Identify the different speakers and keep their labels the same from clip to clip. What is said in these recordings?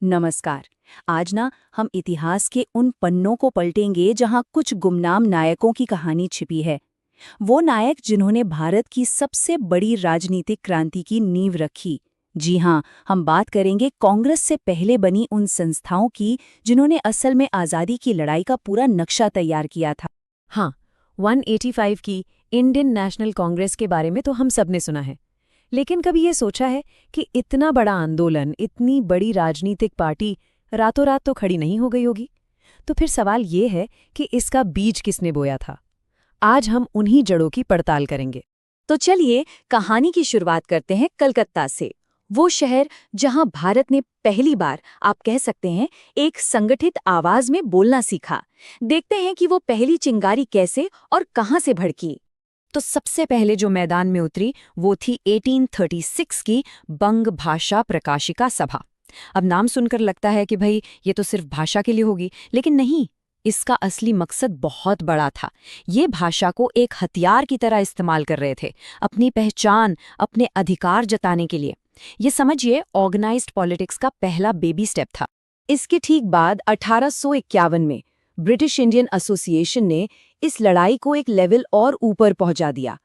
Speaker 1: नमस्कार। आज ना हम इतिहास के उन पन्नों को पलटेंगे जहां कुछ गुमनाम नायकों की कहानी छिपी है। वो नायक जिन्होंने भारत की सबसे बड़ी राजनीतिक क्रांति की नींव रखी। जी हाँ, हम बात करेंगे कांग्रेस से पहले बनी उन संस्थाओं की जिन्होंने असल में आज़ादी की लड़ाई का पूरा नक्शा तैयार किया था।
Speaker 2: हाँ, 185 की इंडियन नेशनल कांग्रेस के बारे में तो हम सब ने सुना है। लेकिन कभी ये सोचा है कि इतना बड़ा आंदोलन, इतनी बड़ी राजनीतिक पार्टी रातों रात तो खड़ी नहीं हो गई होगी? तो फिर सवाल ये है कि इसका बीज किसने बोया था? आज हम उन्हीं जड़ों की पड़ताल करेंगे।
Speaker 1: तो चलिए कहानी की शुरुआत करते हैं कलकत्ता से। वो शहर जहां भारत ने पहली बार, आप कह सकते हैं, एक संगठित आवाज में बोलना सीखा। देखते हैं कि वो पहली चिंगारी कैसे और कहां से भड़की।
Speaker 2: तो सबसे पहले जो मैदान में उतरी वो थी 1836 की बंग भाषा प्रकाशिका सभा। अब नाम सुनकर लगता है कि भाई ये तो सिर्फ भाषा के लिए होगी, लेकिन नहीं, इसका असली मकसद बहुत बड़ा था। ये भाषा को एक हथियार की तरह इस्तेमाल कर रहे थे, अपनी पहचान, अपने अधिकार जताने के लिए। ये समझिए ऑर्गेनाइज्ड पॉलिटिक्स का पहला बेबी स्टेप था।
Speaker 1: इसके ठीक बाद 1851 में ब्रिटिश इंडियन एसोसिएशन ने इस लड़ाई को एक लेवल और ऊपर पहुंचा दिया।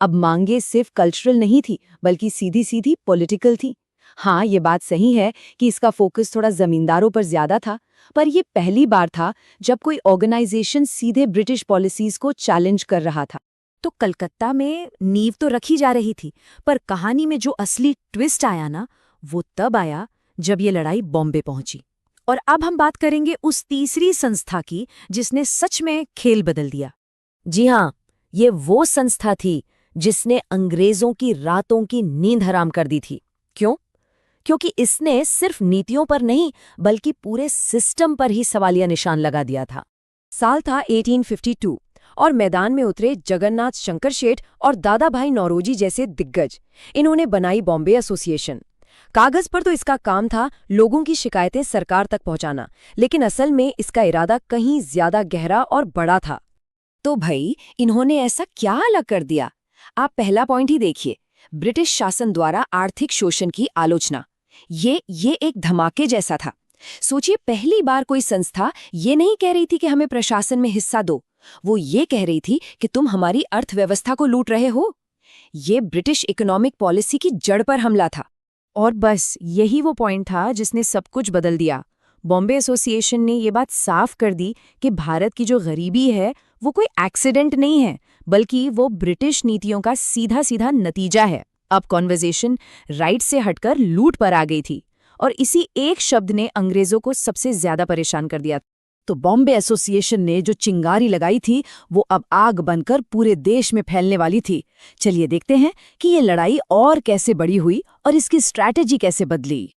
Speaker 1: अब मांगे सिर्फ कल्चरल नहीं थी, बल्कि सीधी सीधी पॉलिटिकल थी। हाँ, ये बात सही है कि इसका फोकस थोड़ा जमींदारों पर ज्यादा था, पर यह पहली बार था जब कोई ऑर्गेनाइजेशन सीधे ब्रिटिश पॉलिसीज को चैलेंज कर रहा था।
Speaker 2: तो कलकत्ता में नींव तो रखी जा रही थी, पर कहानी में जो असली ट्विस्ट आया ना, वो तब आया जब ये लड़ाई बॉम्बे पहुंची। और अब हम बात करेंगे उस तीसरी संस्था की जिसने सच में खेल बदल दिया। जी हाँ, ये वो संस्था थी जिसने अंग्रेजों की रातों की नींद हराम कर दी थी। क्यों? क्योंकि इसने सिर्फ नीतियों पर नहीं, बल्कि पूरे सिस्टम पर ही सवालिया निशान लगा दिया था। साल था 1852 और मैदान में उतरे जगन्नाथ शंकर शेठ और दादा भाई नौरोजी जैसे दिग्गज। इन्होंने बनाई बॉम्बे एसोसिएशन। कागज पर तो इसका काम था लोगों की शिकायतें सरकार तक पहुंचाना, लेकिन असल में इसका इरादा कहीं ज्यादा गहरा और बड़ा था।
Speaker 1: तो भाई, इन्होंने ऐसा क्या अलग कर दिया? आप पहला पॉइंट ही देखिए, ब्रिटिश शासन द्वारा आर्थिक शोषण की आलोचना। ये एक धमाके जैसा था। सोचिए, पहली बार कोई संस्था ये नहीं कह रही थी कि हमें प्रशासन में हिस्सा दो, वो ये कह रही थी कि तुम हमारी अर्थव्यवस्था को लूट रहे हो। ये ब्रिटिश इकोनॉमिक पॉलिसी की जड़ पर हमला था।
Speaker 2: और बस यही वो पॉइंट था जिसने सब कुछ बदल दिया। बॉम्बे एसोसिएशन ने ये बात साफ कर दी कि भारत की जो गरीबी है वो कोई एक्सीडेंट नहीं है, बल्कि वो ब्रिटिश नीतियों का सीधा सीधा नतीजा है। अब कॉन्वर्सेशन राइट से हटकर लूट पर आ गई थी, और इसी एक शब्द ने अंग्रेजों को सबसे ज्यादा परेशान कर दिया।
Speaker 1: तो बॉम्बे एसोसिएशन ने जो चिंगारी लगाई थी वो अब आग बनकर पूरे देश में फैलने वाली थी। चलिए देखते हैं कि ये लड़ाई और कैसे बड़ी हुई और इसकी स्ट्रैटेजी कैसे बदली।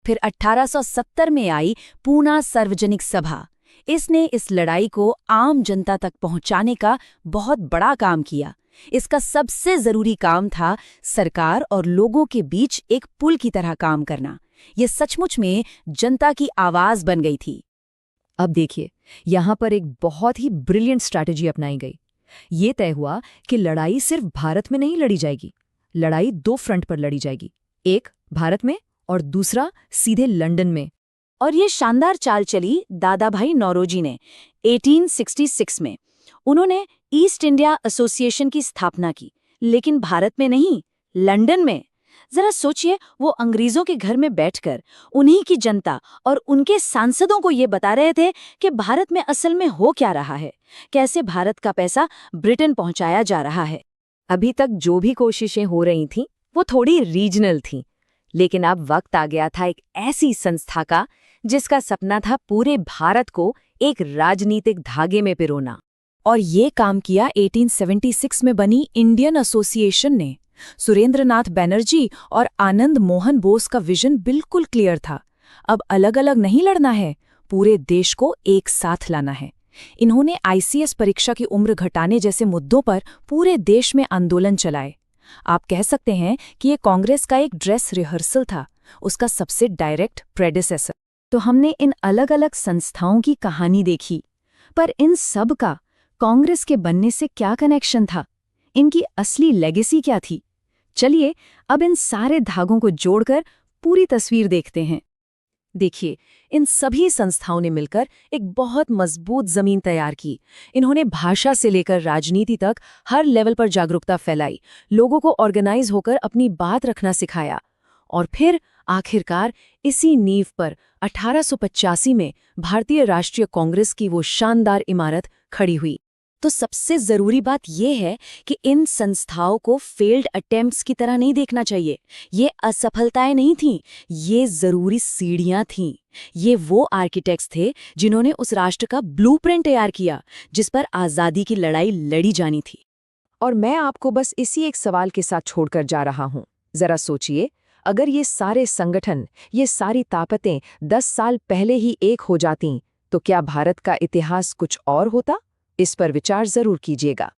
Speaker 1: फिर 1870 में आई पूना सार्वजनिक सभा। इसने इस लड़ाई को आम जनता तक पहुंचाने का बहुत बड़ा काम किया। इसका सबसे जरूरी काम था सरकार और लोगों के बीच एक पुल की तरह काम करना। ये सचमुच में जनता की आवाज बन गई थी।
Speaker 2: अब देखिए, यहाँ पर एक बहुत ही ब्रिलियंट स्ट्रैटेजी अपनाई गई। ये तय हुआ कि लड़ाई सिर्फ भारत में नहीं लड़ी जाएगी, लड़ाई दो फ्रंट पर लड़ी जाएगी, एक भारत में और दूसरा सीधे लंदन में।
Speaker 1: और ये शानदार चाल चली दादा भाई नौरोजी ने 1866 में। उन्होंने ईस्ट इंडिया एसोसिएशन की स्थापना की, लेकिन भारत में नहीं, लंदन में। जरा सोचिए, वो अंग्रेजों के घर में बैठकर उन्हीं की जनता और उनके सांसदों को ये बता रहे थे कि भारत में असल में हो क्या रहा है, कैसे भारत का पैसा ब्रिटेन पहुंचाया जा रहा है।
Speaker 2: अभी तक जो भी कोशिशें हो रही थीं वो थोड़ी रीजनल थीं, लेकिन अब वक्त आ गया था एक ऐसी संस्था का जिसका सपना था पूरे भारत को एक राजनीतिक धागे में पिरोना। और ये काम किया 1876 में बनी इंडियन एसोसिएशन ने। सुरेंद्रनाथ बैनर्जी और आनंद मोहन बोस का विजन बिल्कुल क्लियर था। अब अलग अलग नहीं लड़ना है, पूरे देश को एक साथ लाना है। इन्होंने आईसीएस परीक्षा की उम्र घटाने जैसे मुद्दों पर पूरे देश में आंदोलन चलाए। आप कह सकते हैं कि ये कांग्रेस का एक ड्रेस रिहर्सल था, उसका सबसे डायरेक्ट प्रेडिसेसर। तो हमने इन अलग अलग संस्थाओं की कहानी देखी, पर इन सब का कांग्रेस के बनने से क्या कनेक्शन था? इनकी असली लेगेसी क्या थी? चलिए अब इन सारे धागों को जोड़कर पूरी तस्वीर देखते हैं। देखिए, इन सभी संस्थाओं ने मिलकर एक बहुत मजबूत जमीन तैयार की। इन्होंने भाषा से लेकर राजनीति तक हर लेवल पर जागरूकता फैलाई, लोगों को ऑर्गेनाइज होकर अपनी बात रखना सिखाया। और फिर आखिरकार इसी नींव पर 1885 में भारतीय राष्ट्रीय कांग्रेस की वो शानदार इमारत खड़ी हुई। तो सबसे जरूरी बात यह है कि इन संस्थाओं को फेल्ड अटेम्प्ट्स की तरह नहीं देखना चाहिए। ये असफलताएं नहीं थीं, ये जरूरी सीढ़ियां थीं। ये वो आर्किटेक्ट्स थे जिन्होंने उस राष्ट्र का ब्लूप्रिंट तैयार किया, जिस पर आज़ादी की लड़ाई लड़ी जानी थी।
Speaker 3: और मैं आपको बस इसी एक सवाल के साथ छोड़कर जा रहा हूं। जरा सोचिए, अगर ये सारे संगठन, ये सारी ताकतें 10 साल पहले ही एक हो जातीं, तो क्या भारत का इतिहास कुछ और होता? इस पर विचार जरूर कीजिएगा।